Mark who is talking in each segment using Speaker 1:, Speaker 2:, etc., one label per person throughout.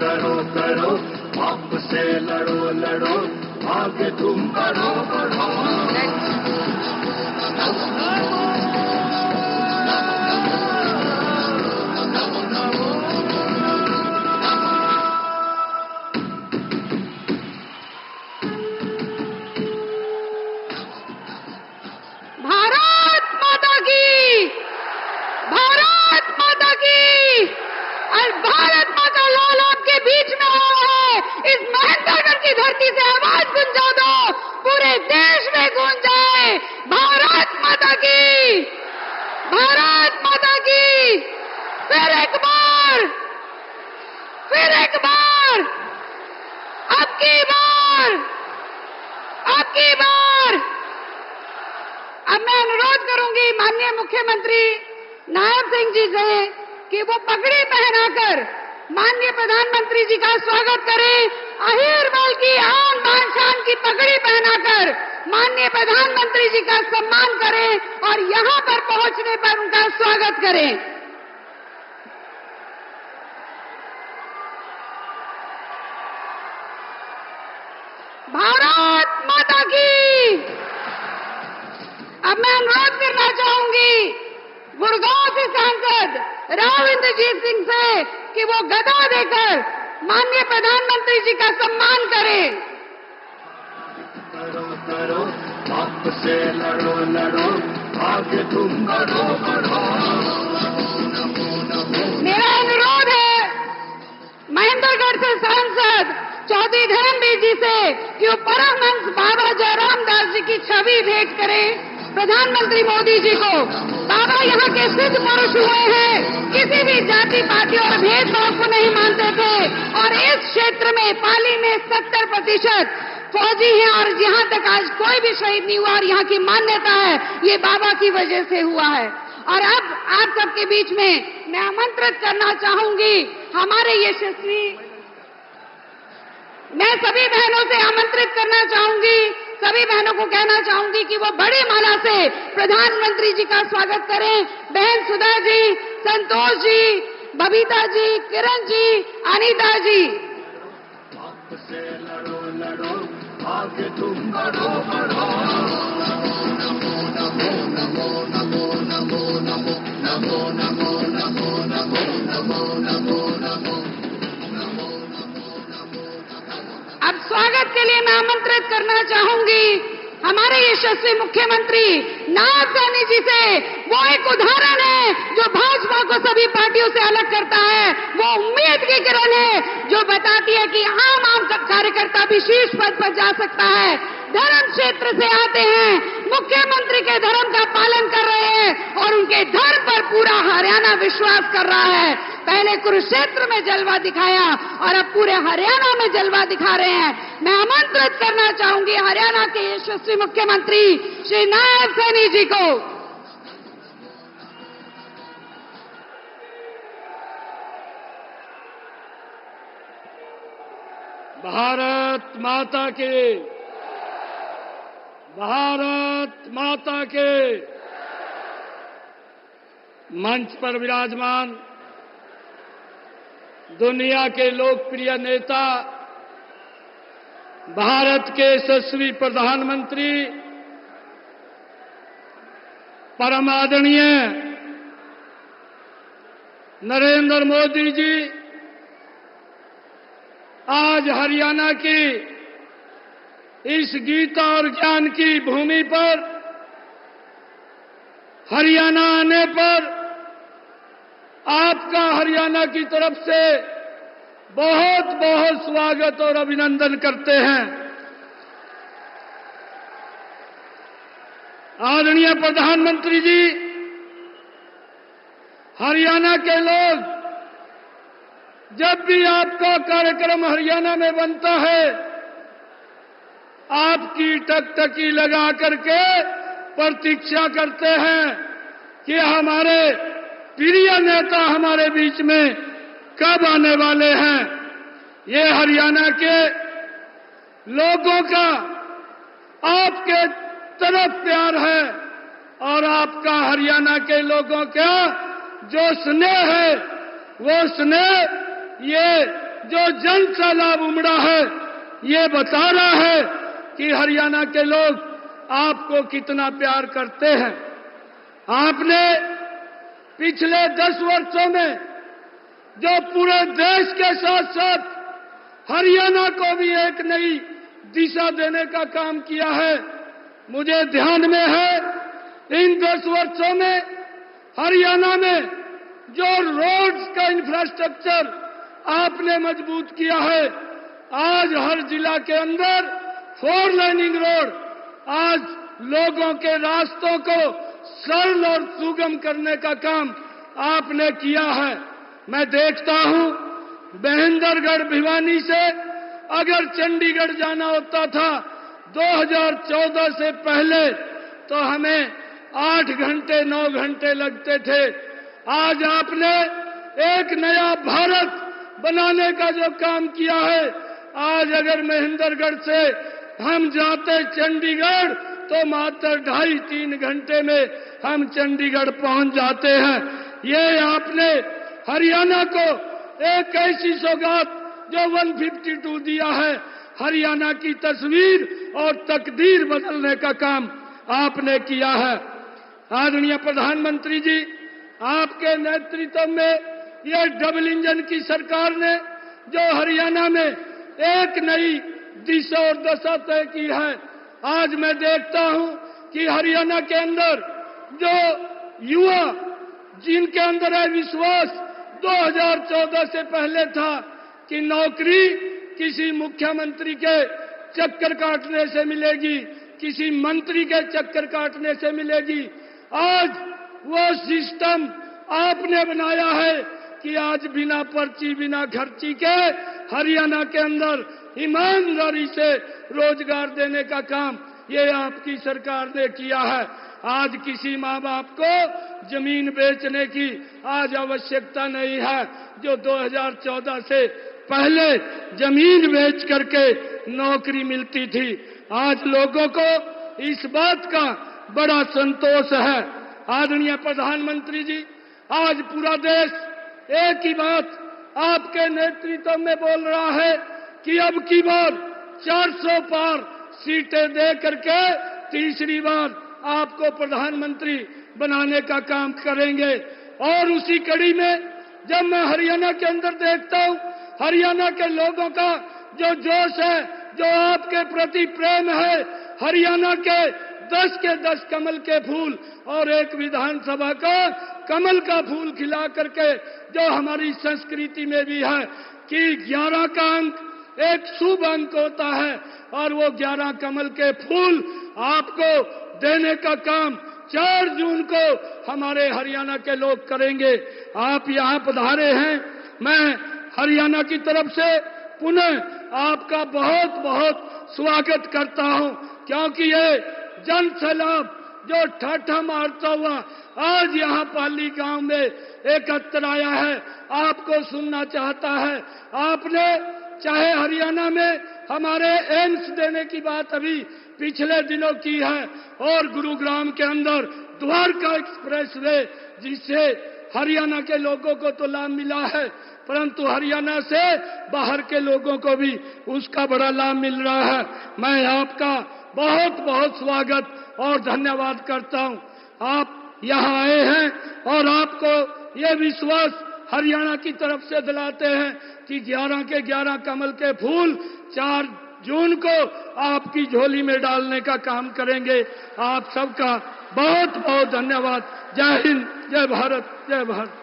Speaker 1: करो करो पाप से लड़ो लड़ो आगे तुम बढ़ो बढ़ो।
Speaker 2: भारत माता की, भारत माता की। और भारत माता लाल आपके बीच में आया है। इस महेंद्रगढ़ की धरती से आवाज गुंजा दो, पूरे देश में गूंज जाए भारत माता की, भारत माता की। फिर एक बार, फिर एक बार, अब की बार, अब की बार। अब मैं अनुरोध करूंगी माननीय मुख्यमंत्री नायब सिंह जी से कि वो पगड़ी पहनाकर माननीय प्रधानमंत्री जी का स्वागत करें। अहिरवल की आन बान शान की पगड़ी पहनाकर माननीय प्रधानमंत्री जी का सम्मान करें और यहां पर पहुंचने पर उनका स्वागत करें। भारत माता की। अब मैं अनुरोध करना चाहूंगी गुड़गांव से सांसद राव इंद्रजीत सिंह से कि वो गदा देकर माननीय प्रधानमंत्री जी का सम्मान करें।
Speaker 1: करो करो पाप से लड़ो लड़ो आगे तुम बढ़ो बढ़ो।
Speaker 2: मेरा अनुरोध है महेंद्रगढ़ से सांसद चौधरी धर्मवीर जी से कि वो परमहंस बाबा जयराम दास जी की छवि भेंट करें प्रधानमंत्री मोदी जी को। बाबा यहाँ के सिद्ध पुरुष हुए हैं, किसी भी जाति पाति और भेदभाव को नहीं मानते थे और इस क्षेत्र में पाली में 70% फौजी हैं और यहाँ तक आज कोई भी शहीद नहीं हुआ और यहाँ की मान्यता है ये बाबा की वजह से हुआ है। और अब आप सबके बीच में मैं आमंत्रित करना चाहूंगी हमारे यशस्वी, मैं सभी बहनों से आमंत्रित करना चाहूंगी, सभी बहनों को कहना चाहूंगी कि वो बड़ी माला से प्रधानमंत्री जी का स्वागत करें। बहन सुधा जी, संतोष जी, बबीता जी, किरण जी, अनीता जी।
Speaker 1: पाप से लड़ो लड़ो आगे तुम बढ़ो बढ़ो। नमो नमो नमो नमो नमो नमो नमो नमो नमो नमो नमो नमो नमो।
Speaker 2: अब स्वागत के लिए मैं आमंत्रित करना चाहूंगी हमारे यशस्वी मुख्यमंत्री नायब सैनी जी से। वो एक उदाहरण है जो भाजपा को सभी पार्टियों से अलग करता है। वो उम्मीद की किरण है जो बताती है कि आम कार्यकर्ता भी शीर्ष पद पर जा सकता है। धर्म क्षेत्र से आते हैं, मुख्यमंत्री के धर्म का पालन कर रहे हैं और उनके धर्म पर पूरा हरियाणा विश्वास कर रहा है। पहले कुरुक्षेत्र में जलवा दिखाया और अब पूरे हरियाणा में जलवा दिखा रहे हैं। मैं आमंत्रित करना चाहूंगी हरियाणा के यशस्वी मुख्यमंत्री श्री नायब सैनी जी को।
Speaker 3: भारत माता के, भारत माता के। मंच पर विराजमान दुनिया के लोकप्रिय नेता, भारत के यशस्वी प्रधानमंत्री, परम आदरणीय नरेंद्र मोदी जी आज हरियाणा की इस गीता और ज्ञान की भूमि पर हरियाणा आने पर आपका हरियाणा की तरफ से बहुत बहुत स्वागत और अभिनंदन करते हैं। आदरणीय प्रधानमंत्री जी, हरियाणा के लोग जब भी आपका कार्यक्रम हरियाणा में बनता है, आपकी टकटकी लगा करके प्रतीक्षा करते हैं कि हमारे प्रिय नेता हमारे बीच में कब आने वाले हैं। ये हरियाणा के लोगों का आपके तरफ प्यार है और आपका हरियाणा के लोगों का जो स्नेह है, वो स्नेह ये जो जन सैलाब उमड़ा है, ये बता रहा है कि हरियाणा के लोग आपको कितना प्यार करते हैं। आपने पिछले 10 वर्षों में जो पूरे देश के साथ साथ हरियाणा को भी एक नई दिशा देने का काम किया है। मुझे ध्यान में है, इन 10 वर्षों में हरियाणा में जो रोड्स का इंफ्रास्ट्रक्चर आपने मजबूत किया है, आज हर जिला के अंदर 4 लाइनिंग रोड, आज लोगों के रास्तों को सरल और सुगम करने का काम आपने किया है। मैं देखता हूं, महेंद्रगढ़ भिवानी से अगर चंडीगढ़ जाना होता था 2014 से पहले, तो हमें 8 घंटे 9 घंटे लगते थे। आज आपने एक नया भारत बनाने का जो काम किया है, आज अगर महेंद्रगढ़ से हम जाते चंडीगढ़ तो मात्र 2.5-3 घंटे में हम चंडीगढ़ पहुंच जाते हैं। ये आपने हरियाणा को एक ऐसी सौगात जो 152 दिया है, हरियाणा की तस्वीर और तकदीर बदलने का काम आपने किया है। आदरणीय प्रधानमंत्री जी, आपके नेतृत्व में ये डबल इंजन की सरकार ने जो हरियाणा में एक नई दिशा और दशा तय की है। आज मैं देखता हूं कि हरियाणा के अंदर जो युवा जिनके अंदर है विश्वास, 2014 से पहले था कि नौकरी किसी मुख्यमंत्री के चक्कर काटने से मिलेगी, किसी मंत्री के चक्कर काटने से मिलेगी। आज वो सिस्टम आपने बनाया है कि आज बिना पर्ची बिना खर्ची के हरियाणा के अंदर ईमानदारी से रोजगार देने का काम ये आपकी सरकार ने किया है। आज किसी माँ बाप को जमीन बेचने की आज आवश्यकता नहीं है। जो 2014 से पहले जमीन बेच करके नौकरी मिलती थी, आज लोगों को इस बात का बड़ा संतोष है। आदरणीय प्रधानमंत्री जी, आज पूरा देश एक ही बात आपके नेतृत्व में बोल रहा है कि अब की बार 400 पार सीटें दे करके तीसरी बार आपको प्रधानमंत्री बनाने का काम करेंगे। और उसी कड़ी में जब मैं हरियाणा के अंदर देखता हूं, हरियाणा के लोगों का जो जोश है, जो आपके प्रति प्रेम है, हरियाणा के 10 के 10 कमल के फूल और एक विधानसभा का कमल का फूल खिला करके, जो हमारी संस्कृति में भी है कि 11 का अंक एक शुभ अंक होता है और वो 11 कमल के फूल आपको देने का काम 4 जून को हमारे हरियाणा के लोग करेंगे। आप यहाँ पधारे हैं, मैं हरियाणा की तरफ से पुनः आपका बहुत बहुत स्वागत करता हूँ, क्योंकि ये जन सैलाब जो ठाठा मारता हुआ आज यहाँ पाली गांव में एकत्र आया है, आपको सुनना चाहता है। आपने चाहे हरियाणा में हमारे एम्स देने की बात अभी पिछले दिनों की है, और गुरुग्राम के अंदर द्वारका एक्सप्रेस वे, जिससे हरियाणा के लोगों को तो लाभ मिला है, परंतु हरियाणा से बाहर के लोगों को भी उसका बड़ा लाभ मिल रहा है। मैं आपका बहुत बहुत स्वागत और धन्यवाद करता हूं। आप यहाँ आए हैं और आपको ये विश्वास हरियाणा की तरफ से दिलाते हैं कि 11 के 11 कमल के फूल 4 जून को आपकी झोली में डालने का काम करेंगे। आप सबका बहुत बहुत धन्यवाद। जय हिंद, जय भारत, जय भारत।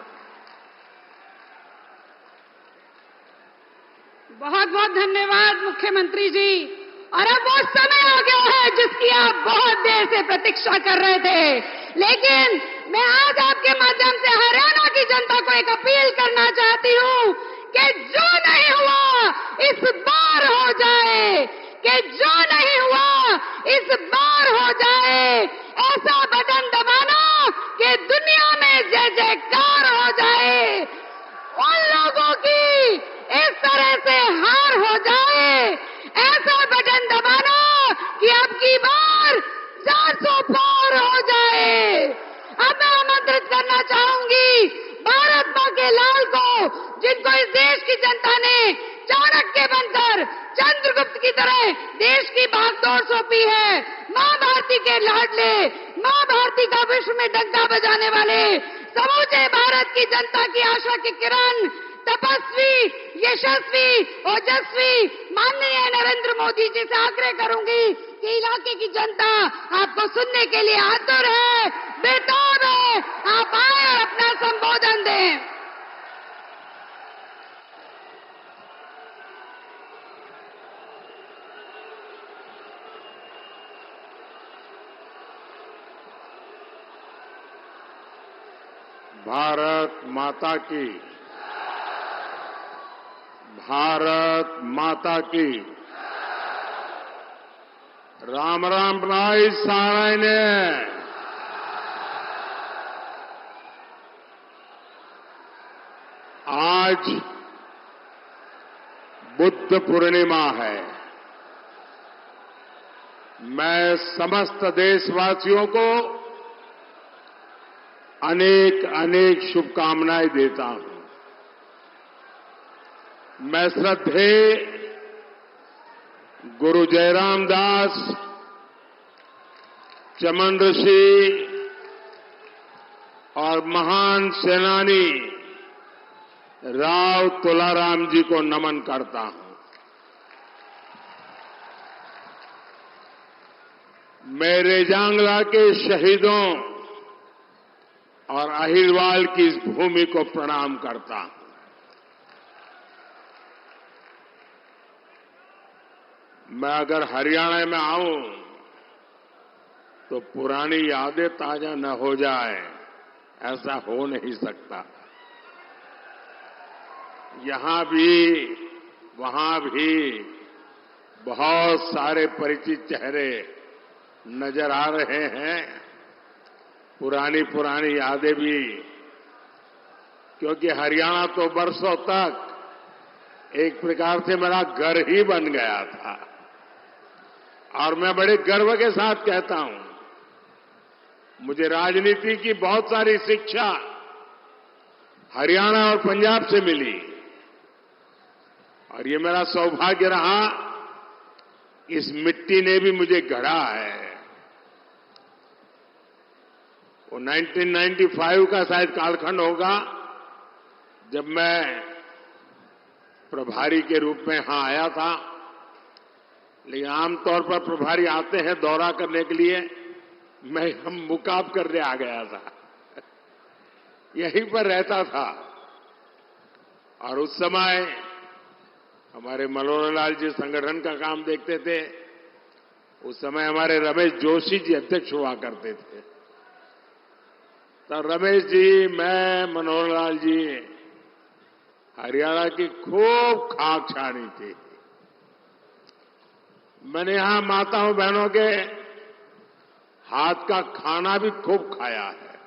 Speaker 2: बहुत बहुत धन्यवाद मुख्यमंत्री जी। और अब वो समय आ गया है जिसकी आप बहुत देर से प्रतीक्षा कर रहे थे। लेकिन मैं आज आपके माध्यम से हरियाणा की जनता को एक अपील करना चाहती हूँ कि जो नहीं हुआ इस बार हो जाए, कि जो नहीं हुआ इस बार हो जाए। ऐसा बटन दबाना कि दुनिया में जय जयकार हो जाए, उन लोगों की इस तरह से हार हो जाए। ऐसा बटन दबाना कि अब की बार 400 पार हो जाए। अब मैं आमंत्रित करना चाहूंगी भारत मां के लाल को, जिनको इस देश की जनता ने चाणक्य बनकर चंद्रगुप्त की तरह देश की बागडोर सौंपी है। मां भारती के लाडले, मां भारती का विश्व में डंका बजाने वाले समूचे भारत की जनता की आशा की किरण, तपस्वी, यशस्वी, ओजस्वी माननीय नरेंद्र मोदी जी से आग्रह करूंगी कि इलाके की जनता आपको सुनने के लिए आतुर है, बेताब है। आप आए और अपना संबोधन दें।
Speaker 1: भारत माता की, भारत माता की। राम राम बनाई सारायने। आज बुद्ध पूर्णिमा है। मैं समस्त देशवासियों को अनेक अनेक शुभकामनाएं देता हूं। मैं श्रद्धेय गुरु जयराम दास, चमन ऋषि और महान सेनानी राव तुलाराम जी को नमन करता हूं। मेरे जांगला के शहीदों और अहिरवाल की इस भूमि को प्रणाम करता हूं। मैं अगर हरियाणा में आऊं तो पुरानी यादें ताजा न हो जाए, ऐसा हो नहीं सकता। यहां भी वहां भी बहुत सारे परिचित चेहरे नजर आ रहे हैं, पुरानी पुरानी यादें भी, क्योंकि हरियाणा तो बरसों तक एक प्रकार से मेरा घर ही बन गया था। और मैं बड़े गर्व के साथ कहता हूं, मुझे राजनीति की बहुत सारी शिक्षा हरियाणा और पंजाब से मिली, और ये मेरा सौभाग्य रहा, इस मिट्टी ने भी मुझे गढ़ा है। वो 1995 का शायद कालखंड होगा जब मैं प्रभारी के रूप में यहां आया था। लेकिन आमतौर पर प्रभारी आते हैं दौरा करने के लिए, मैं हम मुकाब करने आ गया था, यहीं पर रहता था। और उस समय हमारे मनोहर लाल जी संगठन का काम देखते थे। उस समय हमारे रमेश जोशी जी अध्यक्ष हुआ करते थे। तो रमेश जी, मैं, मनोहर लाल जी हरियाणा की खूब खाक छानी थी। मैंने यहां माताओं बहनों के हाथ का खाना भी खूब खाया है।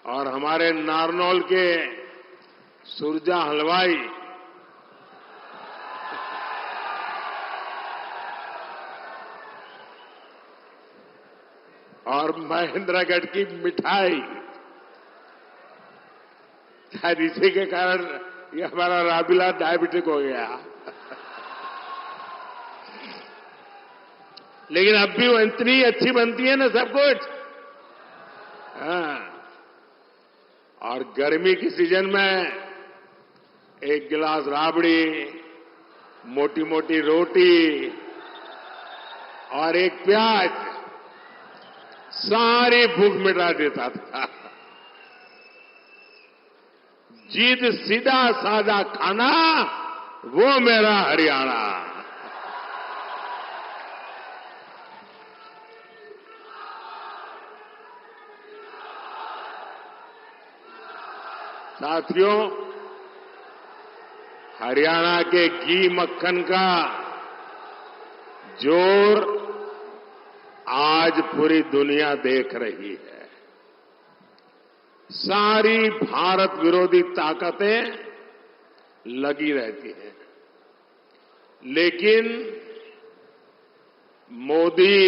Speaker 1: और हमारे नारनौल के सुरजा हलवाई और महेंद्रगढ़ की मिठाई, शायद इसी के कारण ये हमारा राबिला डायबिटिक हो गया। लेकिन अब भी वो इतनी अच्छी बनती है ना सब कुछ। हाँ। और गर्मी की सीजन में एक गिलास राबड़ी, मोटी मोटी रोटी और एक प्याज सारी भूख मिटा देता था। जीत सीधा साधा खाना, वो मेरा हरियाणा। साथियों, हरियाणा के घी मक्खन का जोर आज पूरी दुनिया देख रही है। सारी भारत विरोधी ताकतें लगी रहती हैं, लेकिन मोदी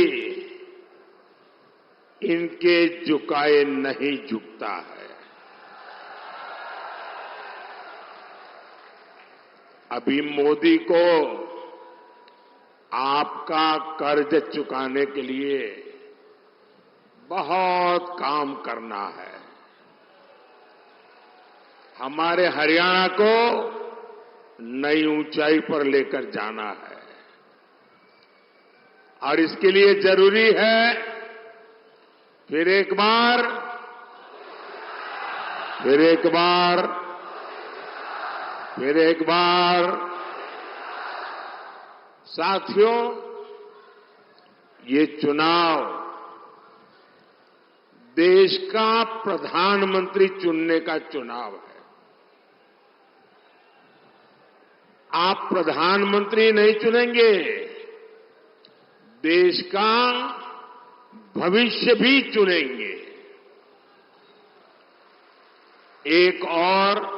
Speaker 1: इनके झुकाए नहीं झुकता है। अभी मोदी को आपका कर्ज चुकाने के लिए बहुत काम करना है। हमारे हरियाणा को नई ऊंचाई पर लेकर जाना है और इसके लिए जरूरी है फिर एक बार साथियों, ये चुनाव देश का प्रधानमंत्री चुनने का चुनाव है। आप प्रधानमंत्री नहीं चुनेंगे, देश का भविष्य भी चुनेंगे। एक और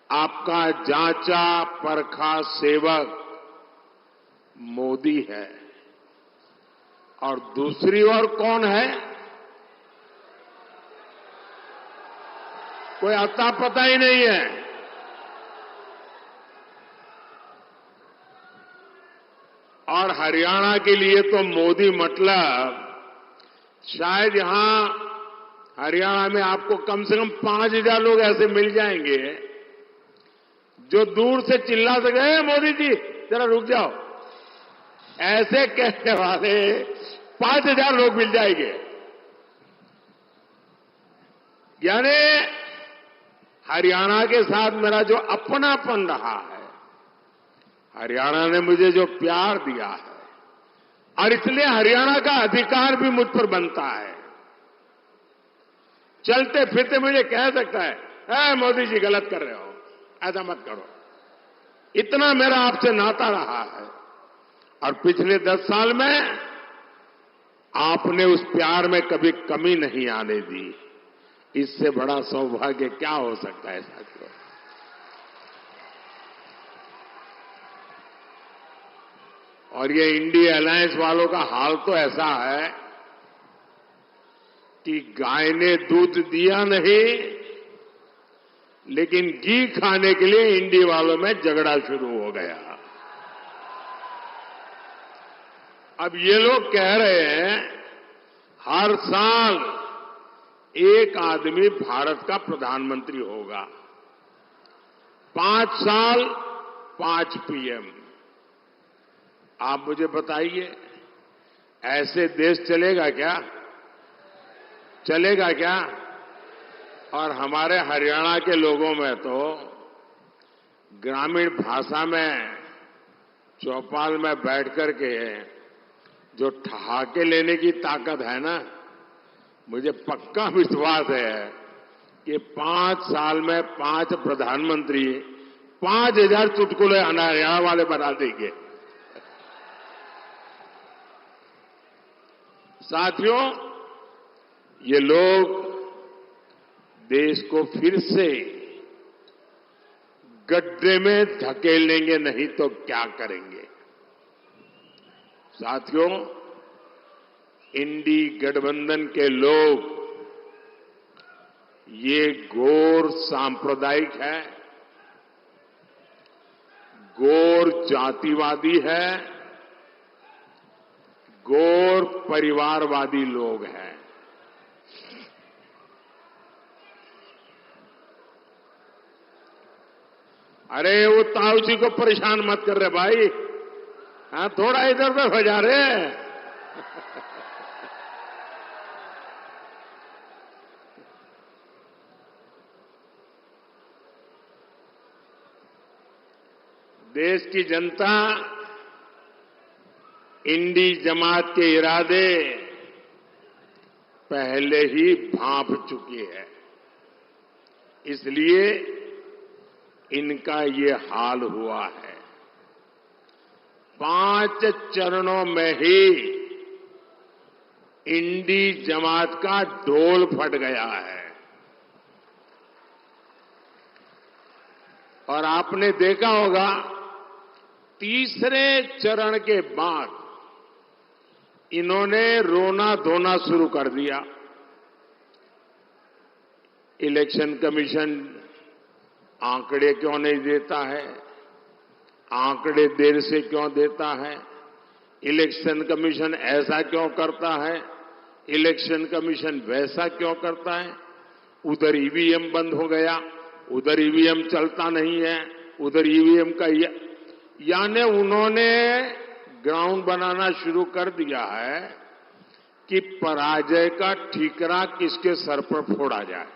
Speaker 1: आपका जांचा परखा सेवक मोदी है और दूसरी ओर कौन है? कोई अता पता ही नहीं है। और हरियाणा के लिए तो मोदी मतलब शायद यहां हरियाणा में आपको कम से कम 5,000 लोग ऐसे मिल जाएंगे जो दूर से चिल्ला सके, मोदी जी जरा रुक जाओ, ऐसे कहने वाले 5,000 लोग मिल जाएंगे। यानी हरियाणा के साथ मेरा जो अपनापन रहा है, हरियाणा ने मुझे जो प्यार दिया है, और इसलिए हरियाणा का अधिकार भी मुझ पर बनता है। चलते फिरते मुझे कह सकता है, मोदी जी गलत कर रहे हो, ऐसा मत करो। इतना मेरा आपसे नाता रहा है और पिछले 10 साल में आपने उस प्यार में कभी कमी नहीं आने दी। इससे बड़ा सौभाग्य क्या हो सकता है साथियों? और ये इंडिया अलायंस वालों का हाल तो ऐसा है कि गाय ने दूध दिया नहीं, लेकिन घी खाने के लिए इंडी वालों में झगड़ा शुरू हो गया। अब ये लोग कह रहे हैं हर साल एक आदमी भारत का प्रधानमंत्री होगा, 5 साल 5 पीएम। आप मुझे बताइए, ऐसे देश चलेगा क्या? चलेगा क्या? और हमारे हरियाणा के लोगों में तो ग्रामीण भाषा में चौपाल में बैठ कर के जो ठहाके लेने की ताकत है ना, मुझे पक्का विश्वास है कि 5 साल में 5 प्रधानमंत्री 5,000 चुटकुले हरियाणा वाले बना देंगे। साथियों, ये लोग देश को फिर से गड्ढे में धकेलेंगे, नहीं तो क्या करेंगे? साथियों, इंडी गठबंधन के लोग ये घोर सांप्रदायिक है, घोर जातिवादी है, घोर परिवारवादी लोग हैं। अरे वो ताऊ जी को परेशान मत कर रहे भाई, हाँ थोड़ा इधर उधर हो जा रहे। देश की जनता इंडी जमात के इरादे पहले ही भांप चुकी है। इसलिए इनका ये हाल हुआ है। 5 चरणों में ही इंडी जमात का ढोल फट गया है। और आपने देखा होगा, तीसरे चरण के बाद इन्होंने रोना धोना शुरू कर दिया। इलेक्शन कमीशन आंकड़े क्यों नहीं देता है, आंकड़े देर से क्यों देता है, इलेक्शन कमीशन ऐसा क्यों करता है, इलेक्शन कमीशन वैसा क्यों करता है। उधर ईवीएम बंद हो गया, उधर ईवीएम चलता नहीं है, उधर ईवीएम का यानी उन्होंने ग्राउंड बनाना शुरू कर दिया है कि पराजय का ठीकरा किसके सर पर फोड़ा जाए।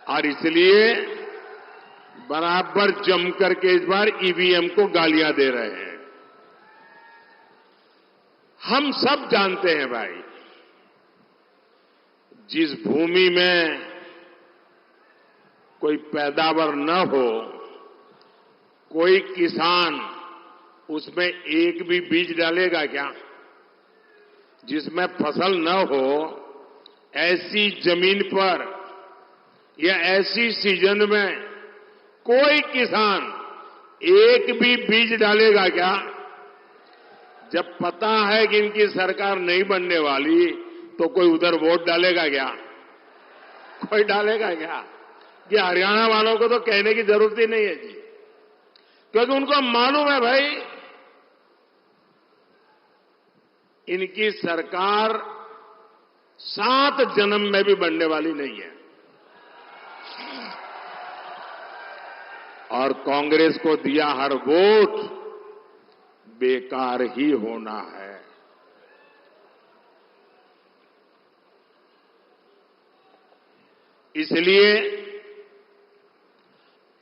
Speaker 1: और इसलिए बराबर जम करके इस बार ईवीएम को गालियां दे रहे हैं। हम सब जानते हैं भाई, जिस भूमि में कोई पैदावार न हो, कोई किसान उसमें एक भी बीज डालेगा क्या? जिसमें फसल न हो, ऐसी जमीन पर या ऐसी सीजन में कोई किसान एक भी बीज डालेगा क्या? जब पता है कि इनकी सरकार नहीं बनने वाली, तो कोई उधर वोट डालेगा क्या? कोई डालेगा क्या? कि हरियाणा वालों को तो कहने की जरूरत ही नहीं है जी, क्योंकि उनको मालूम है भाई, इनकी सरकार 7 जन्म में भी बनने वाली नहीं है। और कांग्रेस को दिया हर वोट बेकार ही होना है। इसलिए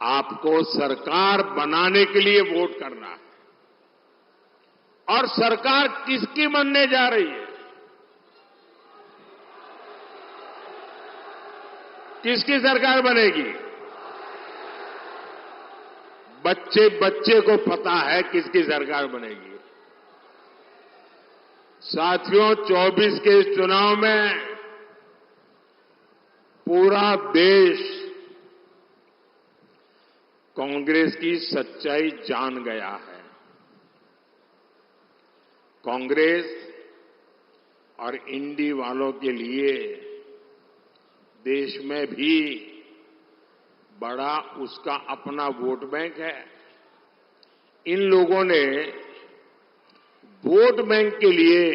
Speaker 1: आपको सरकार बनाने के लिए वोट करना है। और सरकार किसकी बनने जा रही है? किसकी सरकार बनेगी? बच्चे बच्चे को पता है किसकी सरकार बनेगी। साथियों, 24 के इस चुनाव में पूरा देश कांग्रेस की सच्चाई जान गया है। कांग्रेस और इंडी वालों के लिए देश में भी बड़ा उसका अपना वोट बैंक है। इन लोगों ने वोट बैंक के लिए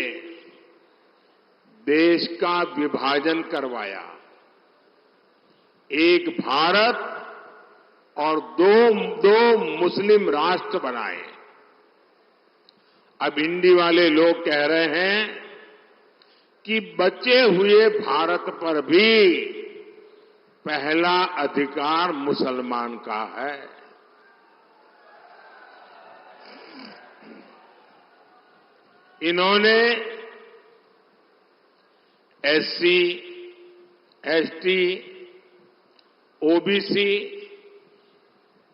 Speaker 1: देश का विभाजन करवाया। एक भारत और दो मुस्लिम राष्ट्र बनाए। अब इंडी वाले लोग कह रहे हैं कि बचे हुए भारत पर भी पहला अधिकार मुसलमान का है। इन्होंने एससी, एसटी, ओबीसी,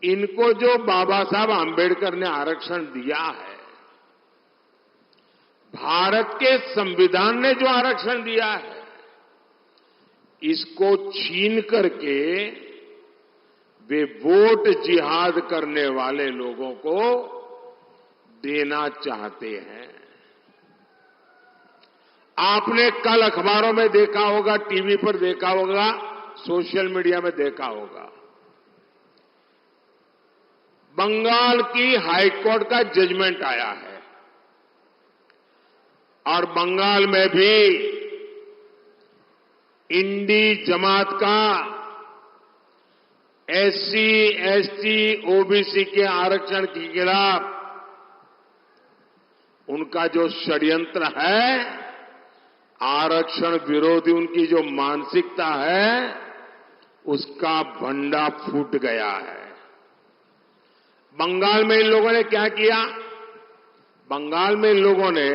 Speaker 1: इनको जो बाबा साहब आंबेडकर ने आरक्षण दिया है, भारत के संविधान ने जो आरक्षण दिया है, इसको छीन करके वे वोट जिहाद करने वाले लोगों को देना चाहते हैं। आपने कल अखबारों में देखा होगा, टीवी पर देखा होगा, सोशल मीडिया में देखा होगा, बंगाल की हाईकोर्ट का जजमेंट आया है और बंगाल में भी इंडी जमात का एससी, एसटी, ओबीसी के आरक्षण के खिलाफ उनका जो षड्यंत्र है, आरक्षण विरोधी उनकी जो मानसिकता है, उसका भंडा फूट गया है। बंगाल में इन लोगों ने क्या किया? बंगाल में इन लोगों ने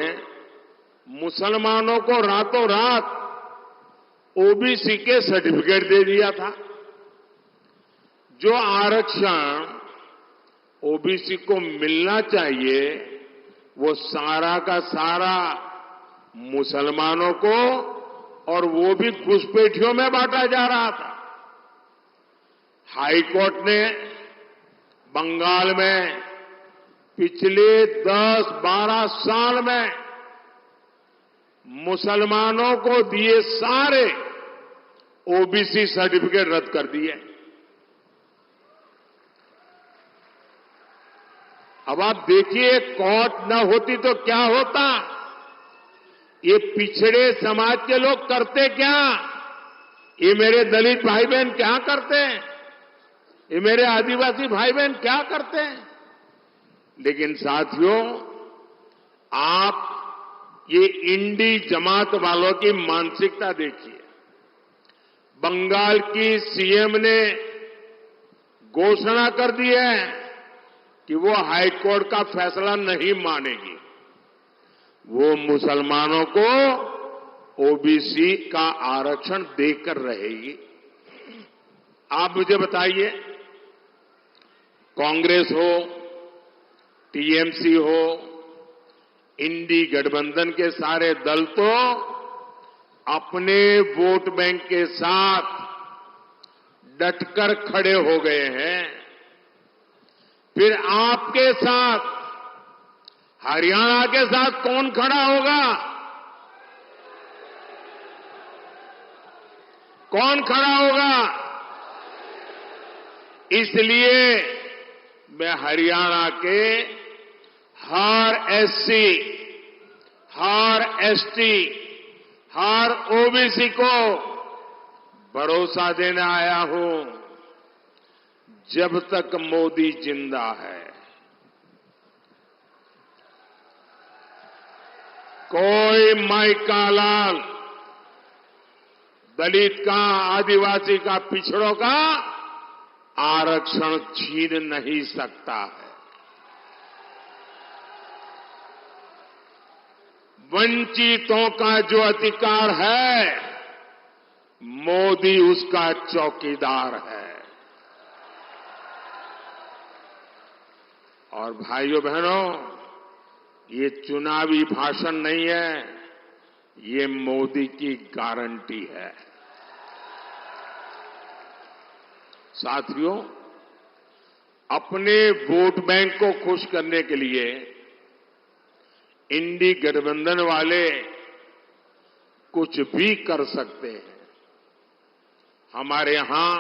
Speaker 1: मुसलमानों को रातों रात
Speaker 4: ओबीसी के सर्टिफिकेट दे दिया था। जो आरक्षण ओबीसी को मिलना चाहिए वो सारा का सारा मुसलमानों को, और वो भी घुसपैठियों में बांटा जा रहा था। हाई कोर्ट ने बंगाल में पिछले 10-12 साल में मुसलमानों को दिए सारे ओबीसी सर्टिफिकेट रद्द कर दिए। अब आप देखिए, कोर्ट न होती तो क्या होता। ये पिछड़े समाज के लोग करते क्या, ये मेरे दलित भाई बहन क्या करते हैं, ये मेरे आदिवासी भाई बहन क्या करते हैं। लेकिन साथियों, आप ये इंडी जमात वालों की मानसिकता देखिए। बंगाल की सीएम ने घोषणा कर दी है कि वो हाई कोर्ट का फैसला नहीं मानेगी। वो मुसलमानों को ओबीसी का आरक्षण देकर रहेगी। आप मुझे बताइए, कांग्रेस हो, टीएमसी हो, इंडी गठबंधन के सारे दल तो अपने वोट बैंक के साथ डटकर खड़े हो गए हैं। फिर आपके साथ, हरियाणा के साथ कौन खड़ा होगा? कौन खड़ा होगा? इसलिए मैं हरियाणा के हर एससी, हर एसटी, हर ओबीसी को भरोसा देने आया हूं, जब तक मोदी जिंदा है कोई माइका लाल दलित का, आदिवासी का, पिछड़ों का आरक्षण छीन नहीं सकता है। वंचितों का जो अधिकार है, मोदी उसका चौकीदार है। और भाइयों बहनों, ये चुनावी भाषण नहीं है, ये मोदी की गारंटी है। साथियों, अपने वोट बैंक को खुश करने के लिए इंडी गठबंधन वाले कुछ भी कर सकते हैं। हमारे यहां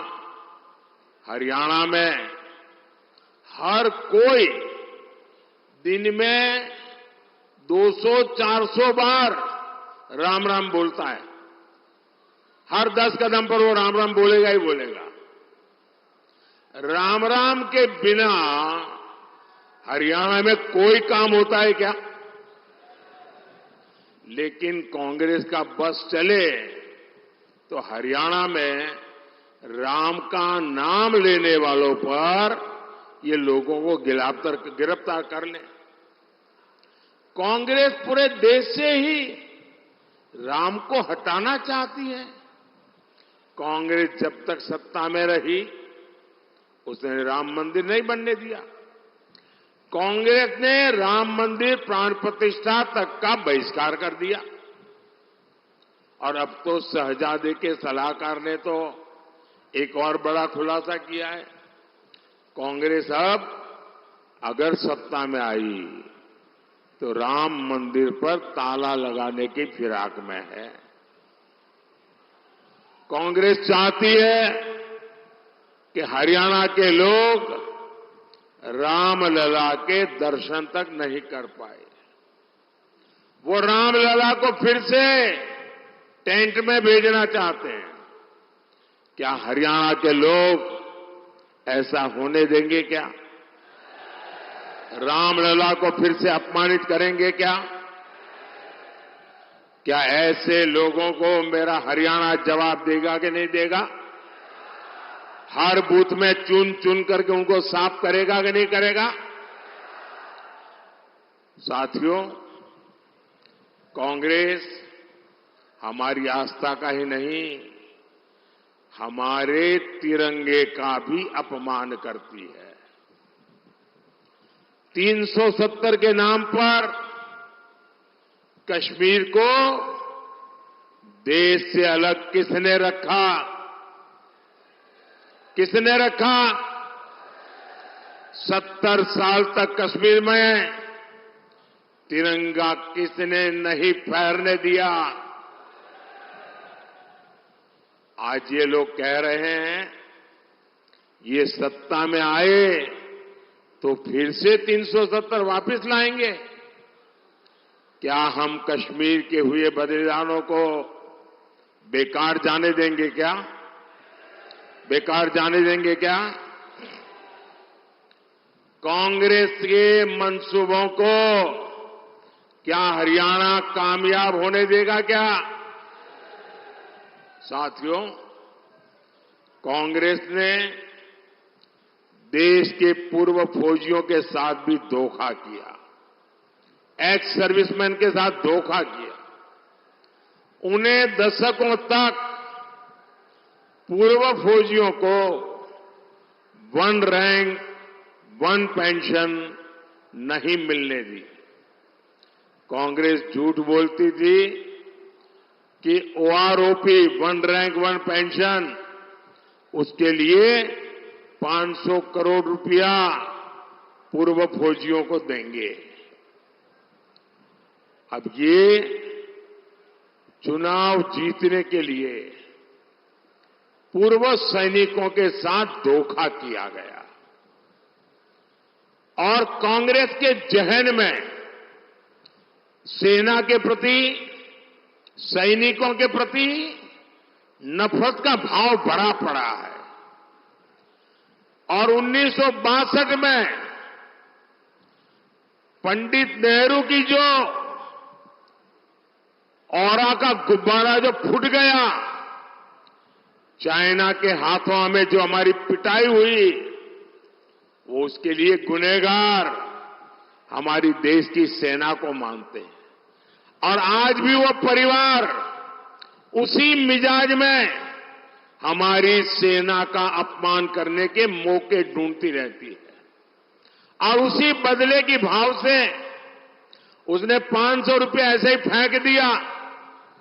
Speaker 4: हरियाणा में हर कोई दिन में 200-400 बार राम राम बोलता है। हर 10 कदम पर वो राम राम बोलेगा ही बोलेगा। राम राम के बिना हरियाणा में कोई काम होता है क्या? लेकिन कांग्रेस का बस चले तो हरियाणा में राम का नाम लेने वालों पर ये लोगों को गिरफ्तार कर ले। कांग्रेस पूरे देश से ही राम को हटाना चाहती है। कांग्रेस जब तक सत्ता में रही उसने राम मंदिर नहीं बनने दिया। कांग्रेस ने राम मंदिर प्राण प्रतिष्ठा तक का बहिष्कार कर दिया। और अब तो शहजादे के सलाहकार ने तो एक और बड़ा खुलासा किया है। कांग्रेस अब अगर सत्ता में आई तो राम मंदिर पर ताला लगाने की फिराक में है। कांग्रेस चाहती है कि हरियाणा के लोग रामलला के दर्शन तक नहीं कर पाए। वो रामलला को फिर से टेंट में भेजना चाहते हैं। क्या हरियाणा के लोग ऐसा होने देंगे क्या? रामलला को फिर से अपमानित करेंगे क्या? क्या ऐसे लोगों को मेरा हरियाणा जवाब देगा कि नहीं देगा? हर बूथ में चुन चुन करके उनको साफ करेगा कि नहीं करेगा? साथियों, कांग्रेस हमारी आस्था का ही नहीं, हमारे तिरंगे का भी अपमान करती है। 370 के नाम पर कश्मीर को देश से अलग किसने रखा? किसने रखा? 70 साल तक कश्मीर में तिरंगा किसने नहीं फहरने दिया? आज ये लोग कह रहे हैं ये सत्ता में आए तो फिर से 370 वापस लाएंगे। क्या हम कश्मीर के हुए बलिदानों को बेकार जाने देंगे क्या? बेकार जाने देंगे क्या? कांग्रेस के मंसूबों को क्या हरियाणा कामयाब होने देगा क्या? साथियों, कांग्रेस ने देश के पूर्व फौजियों के साथ भी धोखा किया, एक्स सर्विसमैन के साथ धोखा किया। उन्हें दशकों तक पूर्व फौजियों को 1 रैंक 1 पेंशन नहीं मिलने दी। कांग्रेस झूठ बोलती थी कि ओआरओपी 1 रैंक 1 पेंशन उसके लिए 500 करोड़ रुपया पूर्व फौजियों को देंगे। अब ये चुनाव जीतने के लिए पूर्व सैनिकों के साथ धोखा किया गया और कांग्रेस के जहन में सेना के प्रति, सैनिकों के प्रति नफरत का भाव भरा पड़ा है। और 1962 में पंडित नेहरू की जो औरा का गुब्बारा जो फूट गया, चाइना के हाथों में जो हमारी पिटाई हुई, वो उसके लिए गुनहगार हमारी देश की सेना को मानते हैं। और आज भी वो परिवार उसी मिजाज में हमारी सेना का अपमान करने के मौके ढूंढती रहती है। और उसी बदले की भाव से उसने 500 रुपये ऐसे ही फेंक दिया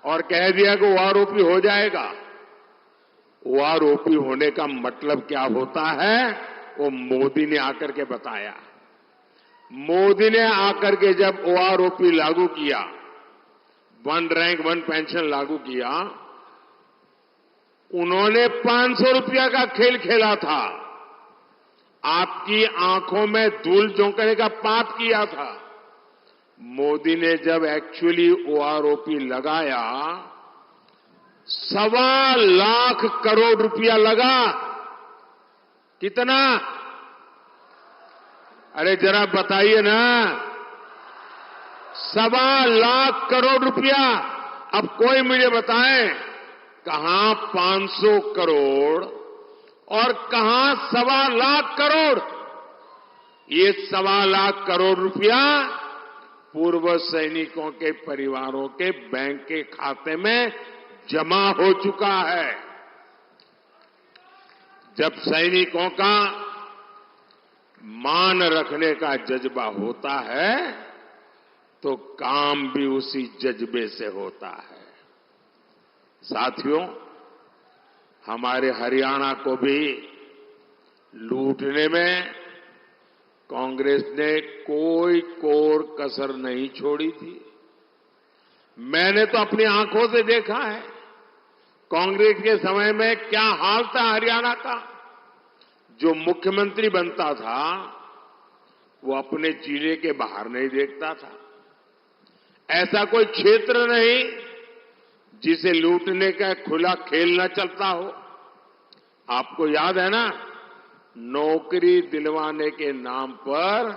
Speaker 4: और कह दिया कि वो आरोपी हो जाएगा। वो आरोपी होने का मतलब क्या होता है, वो मोदी ने आकर के बताया। मोदी ने आकर के जब ओआरओपी लागू किया, 1 रैंक 1 पेंशन लागू किया, उन्होंने 500 रुपया का खेल खेला था, आपकी आंखों में धूल झोंकने का पाप किया था। मोदी ने जब एक्चुअली ओआरओपी लगाया, 1.25 लाख करोड़ रुपया लगा। कितना? अरे जरा बताइए ना, 1.25 लाख करोड़ रुपया। अब कोई मुझे बताए कहां 500 करोड़ और कहां 1.25 लाख करोड़? ये 1.25 लाख करोड़ रुपया पूर्व सैनिकों के परिवारों के बैंक के खाते में जमा हो चुका है। जब सैनिकों का मान रखने का जज्बा होता है तो काम भी उसी जज्बे से होता है। साथियों, हमारे हरियाणा को भी लूटने में कांग्रेस ने कोई कोर कसर नहीं छोड़ी थी। मैंने तो अपनी आंखों से देखा है कांग्रेस के समय में क्या हाल था हरियाणा का। जो मुख्यमंत्री बनता था वो अपने जिले के बाहर नहीं देखता था। ऐसा कोई क्षेत्र नहीं जिसे लूटने का खुला खेल न चलता हो। आपको याद है ना, नौकरी दिलवाने के नाम पर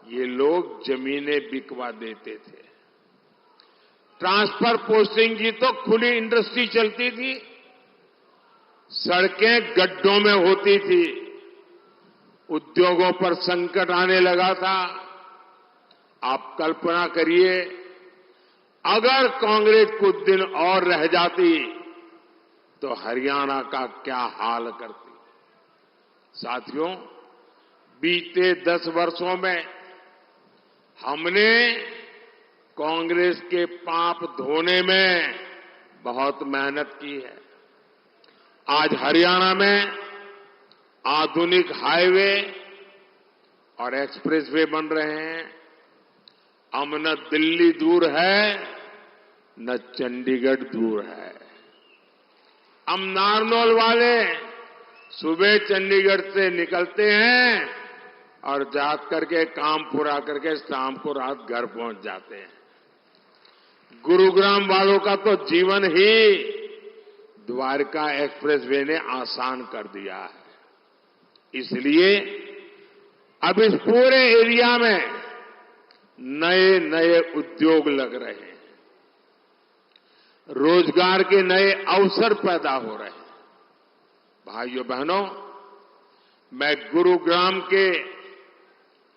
Speaker 4: ये लोग जमीनें बिकवा देते थे। ट्रांसफर पोस्टिंग की तो खुली इंडस्ट्री चलती थी, सड़कें गड्ढों में होती थी, उद्योगों पर संकट आने लगा था। आप कल्पना करिए, अगर कांग्रेस कुछ दिन और रह जाती तो हरियाणा का क्या हाल करती। साथियों, बीते 10 वर्षों में हमने कांग्रेस के पाप धोने में बहुत मेहनत की है। आज हरियाणा में आधुनिक हाईवे और एक्सप्रेसवे बन रहे हैं। अब न दिल्ली दूर है, न चंडीगढ़ दूर है। अब नारनौल वाले सुबह चंडीगढ़ से निकलते हैं और जात करके काम पूरा करके शाम को रात घर पहुंच जाते हैं। गुरुग्राम वालों का तो जीवन ही द्वारका एक्सप्रेसवे ने आसान कर दिया है। इसलिए अब इस पूरे एरिया में नए नए उद्योग लग रहे हैं, रोजगार के नए अवसर पैदा हो रहे हैं। भाइयों बहनों, मैं गुरुग्राम के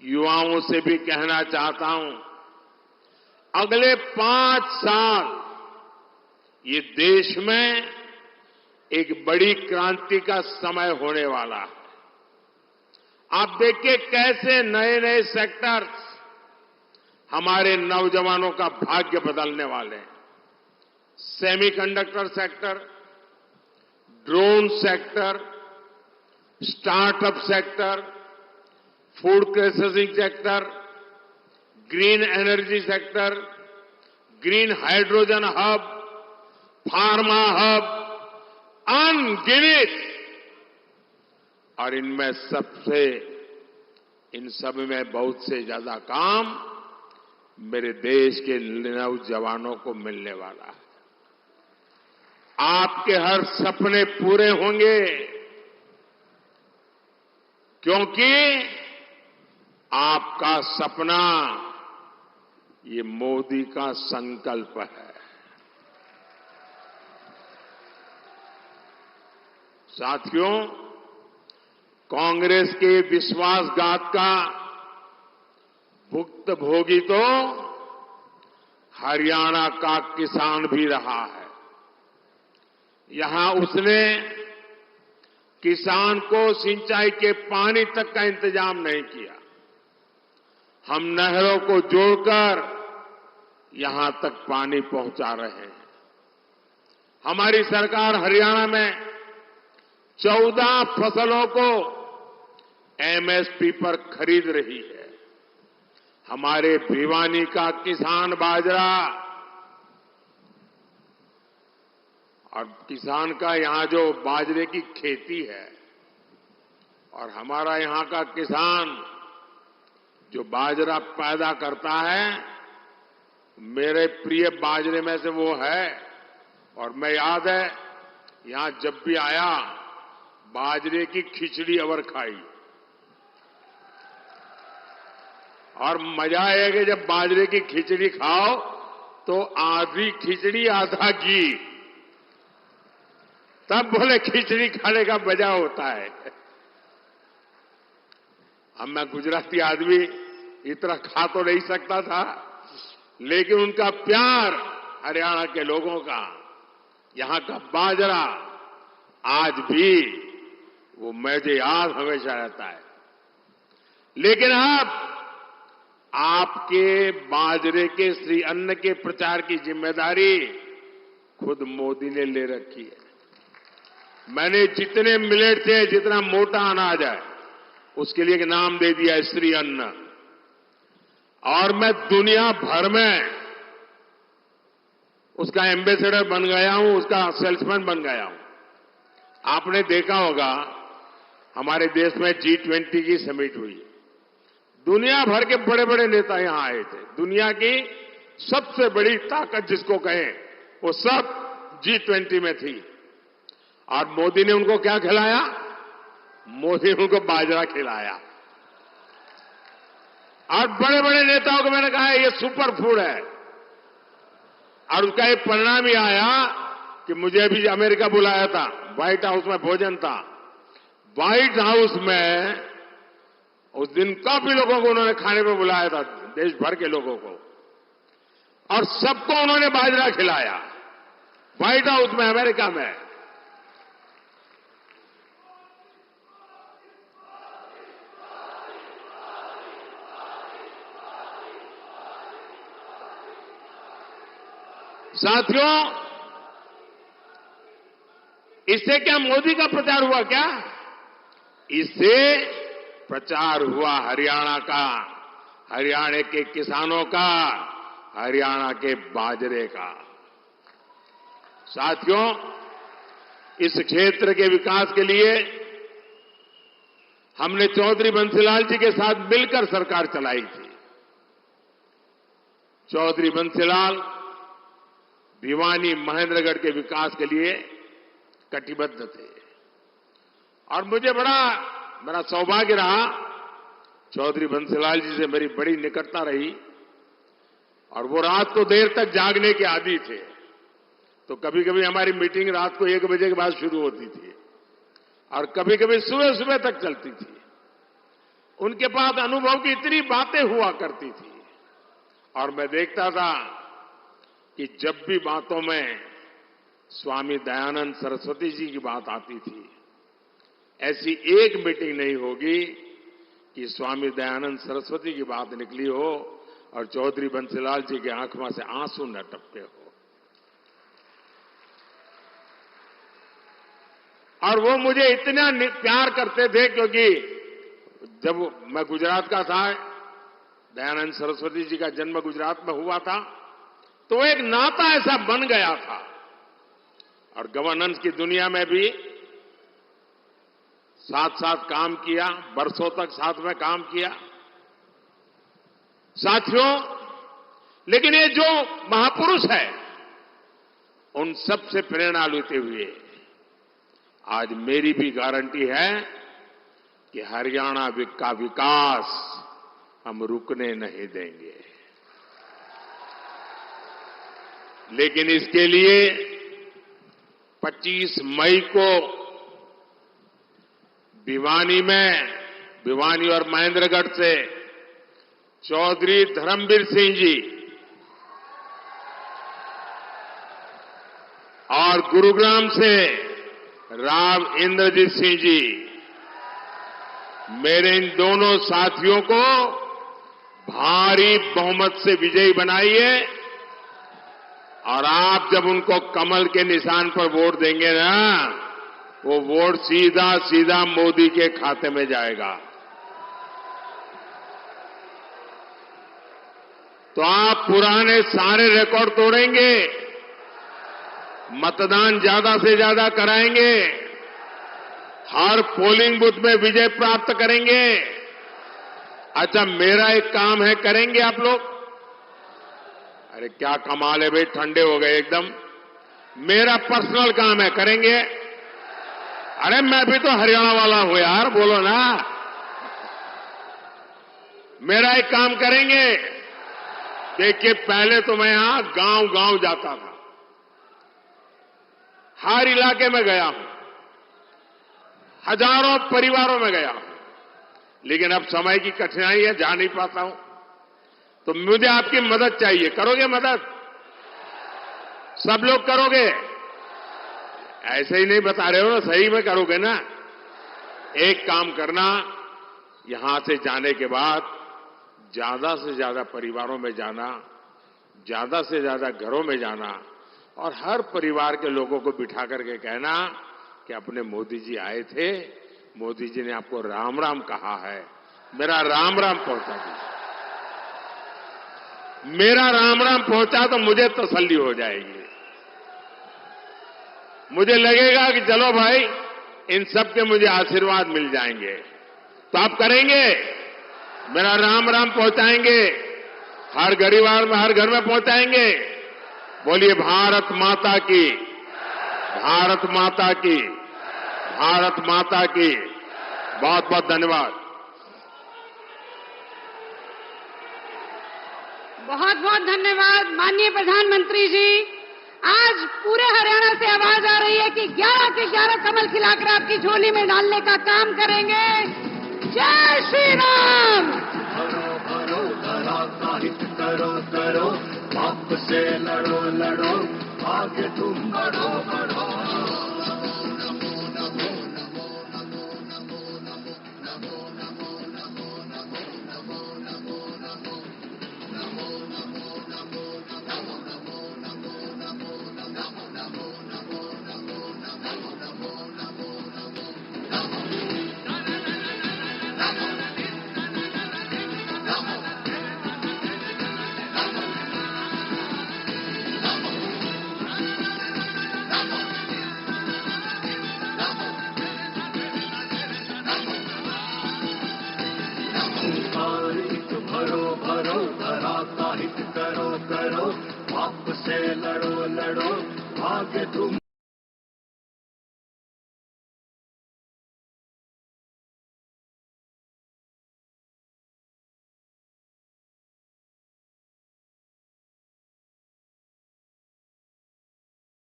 Speaker 4: युवाओं से भी कहना चाहता हूं, अगले 5 साल ये देश में एक बड़ी क्रांति का समय होने वाला है। आप देखिए कैसे नए नए सेक्टर्स हमारे नौजवानों का भाग्य बदलने वाले हैं। Semiconductor sector, drone sector, startup sector, food processing sector, green energy sector, green hydrogen hub, pharma hub, अनगिनत। और इन सब में बहुत से ज्यादा काम मेरे देश के नौजवानों को मिलने वाला है। आपके हर सपने पूरे होंगे, क्योंकि आपका सपना ये मोदी का संकल्प है। साथियों, कांग्रेस के विश्वासघात का भुक्तभोगी तो हरियाणा का किसान भी रहा है। यहां उसने किसान को सिंचाई के पानी तक का इंतजाम नहीं किया। हम नहरों को जोड़कर यहां तक पानी पहुंचा रहे हैं। हमारी सरकार हरियाणा में 14 फसलों को एमएसपी पर खरीद रही है। हमारे भिवानी का किसान बाजरा और किसान का यहां जो बाजरे की खेती है और हमारा यहां का किसान जो बाजरा पैदा करता है, मेरे प्रिय बाजरे में से वो है। और मैं याद है यहां जब भी आया बाजरे की खिचड़ी अवर खाई। और मजा है कि जब बाजरे की खिचड़ी खाओ तो आधी खिचड़ी आधा घी, तब बोले खिचड़ी खाने का मजा होता है। अब मैं गुजराती आदमी इतना खा तो नहीं सकता था, लेकिन उनका प्यार हरियाणा के लोगों का, यहां का बाजरा आज भी वो मुझे याद हमेशा रहता है। लेकिन अब आपके बाजरे के श्री अन्न के प्रचार की जिम्मेदारी खुद मोदी ने ले रखी है। मैंने जितने मिलेट से जितना मोटा अनाज है उसके लिए एक नाम दे दिया है श्री अन्न। और मैं दुनिया भर में उसका एम्बेसडर बन गया हूं, उसका सेल्समैन बन गया हूं। आपने देखा होगा हमारे देश में G20 की समिट हुई। दुनिया भर के बड़े बड़े नेता यहां आए थे। दुनिया की सबसे बड़ी ताकत जिसको कहें वो सब G20 में थी। और मोदी ने उनको क्या खिलाया? मोदी ने उनको बाजरा खिलाया। और बड़े बड़े नेताओं को मैंने कहा ये सुपर फूड है। और उसका एक परिणाम ही आया कि मुझे भी अमेरिका बुलाया था, व्हाइट हाउस में भोजन था। व्हाइट हाउस में उस दिन काफी लोगों को उन्होंने खाने पर बुलाया था, देश भर के लोगों को। और सबको उन्होंने बाजरा खिलाया व्हाइट हाउस में, अमेरिका में। साथियों, इससे क्या मोदी का प्रचार हुआ क्या? इससे प्रचार हुआ हरियाणा का, हरियाणा के किसानों का, हरियाणा के बाजरे का। साथियों, इस क्षेत्र के विकास के लिए हमने चौधरी बंसीलाल जी के साथ मिलकर सरकार चलाई थी। चौधरी बंसीलाल भिवानी महेंद्रगढ़ के विकास के लिए कटिबद्ध थे और मुझे मेरा सौभाग्य रहा, चौधरी बंसीलाल जी से मेरी बड़ी निकटता रही और वो रात को देर तक जागने के आदी थे। तो कभी कभी हमारी मीटिंग रात को 1 बजे के बाद शुरू होती थी और कभी कभी सुबह सुबह तक चलती थी। उनके पास अनुभव की इतनी बातें हुआ करती थी और मैं देखता था कि जब भी बातों में स्वामी दयानंद सरस्वती जी की बात आती थी, ऐसी एक मीटिंग नहीं होगी कि स्वामी दयानंद सरस्वती की बात निकली हो और चौधरी बंसीलाल जी की आंखों से आंसू न टपके हो। और वो मुझे इतना प्यार करते थे क्योंकि जब मैं गुजरात का था, दयानंद सरस्वती जी का जन्म गुजरात में हुआ था, तो एक नाता ऐसा बन गया था और गवर्नेंस की दुनिया में भी साथ साथ काम किया, बरसों तक साथ में काम किया। साथियों, लेकिन ये जो महापुरुष है, उन सब से प्रेरणा लेते हुए आज मेरी भी गारंटी है कि हरियाणा का विकास हम रुकने नहीं देंगे। लेकिन इसके लिए 25 मई को भिवानी और महेंद्रगढ़ से चौधरी धर्मवीर सिंह जी और गुरुग्राम से राव इंद्रजीत सिंह जी, मेरे इन दोनों साथियों को भारी बहुमत से विजयी बनाइए और आप जब उनको कमल के निशान पर वोट देंगे ना, वो वोट सीधा सीधा मोदी के खाते में जाएगा। तो आप पुराने सारे रिकॉर्ड तोड़ेंगे, मतदान ज्यादा से ज्यादा कराएंगे, हर पोलिंग बूथ में विजय प्राप्त करेंगे। अच्छा, मेरा एक काम है, करेंगे आप लोग? अरे क्या कमाल है भाई, ठंडे हो गए एकदम। मेरा पर्सनल काम है, करेंगे? अरे मैं भी तो हरियाणा वाला हूं यार, बोलो ना। मेरा एक काम करेंगे। देखिए, पहले तो मैं यहां गांव गांव जाता था, हर इलाके में गया हूं, हजारों परिवारों में गया हूं, लेकिन अब समय की कठिनाई है, जा नहीं पाता हूं। तो मुझे आपकी मदद चाहिए। करोगे मदद? सब लोग करोगे? ऐसे ही नहीं बता रहे हो ना, सही में करोगे ना? एक काम करना, यहां से जाने के बाद ज्यादा से ज्यादा परिवारों में जाना, ज्यादा से ज्यादा घरों में जाना और हर परिवार के लोगों को बिठा करके कहना कि अपने मोदी जी आए थे, मोदी जी ने आपको राम राम कहा है, मेरा राम राम पहुंचा दीजिए। मेरा राम राम पहुंचा तो मुझे तसल्ली हो जाएगी। मुझे लगेगा कि चलो भाई, इन सब के मुझे आशीर्वाद मिल जाएंगे। तो आप करेंगे? मेरा राम राम पहुंचाएंगे, हर परिवार में, हर घर में पहुंचाएंगे। बोलिए भारत माता की, भारत माता की, भारत माता की। बहुत बहुत धन्यवाद।
Speaker 2: बहुत बहुत धन्यवाद माननीय प्रधानमंत्री जी। आज पूरे हरियाणा से आवाज आ रही है कि 11 के 11 कमल खिलाकर आपकी झोली में डालने का काम करेंगे। जय श्री राम।
Speaker 1: करो करो करो साहित्य करो करो, बाप से लड़ो लड़ो आगे तुम बढ़ो बढ़ो। भरो भरो धरा का हित करो करो, पाप से लड़ो लड़ो आगे तुम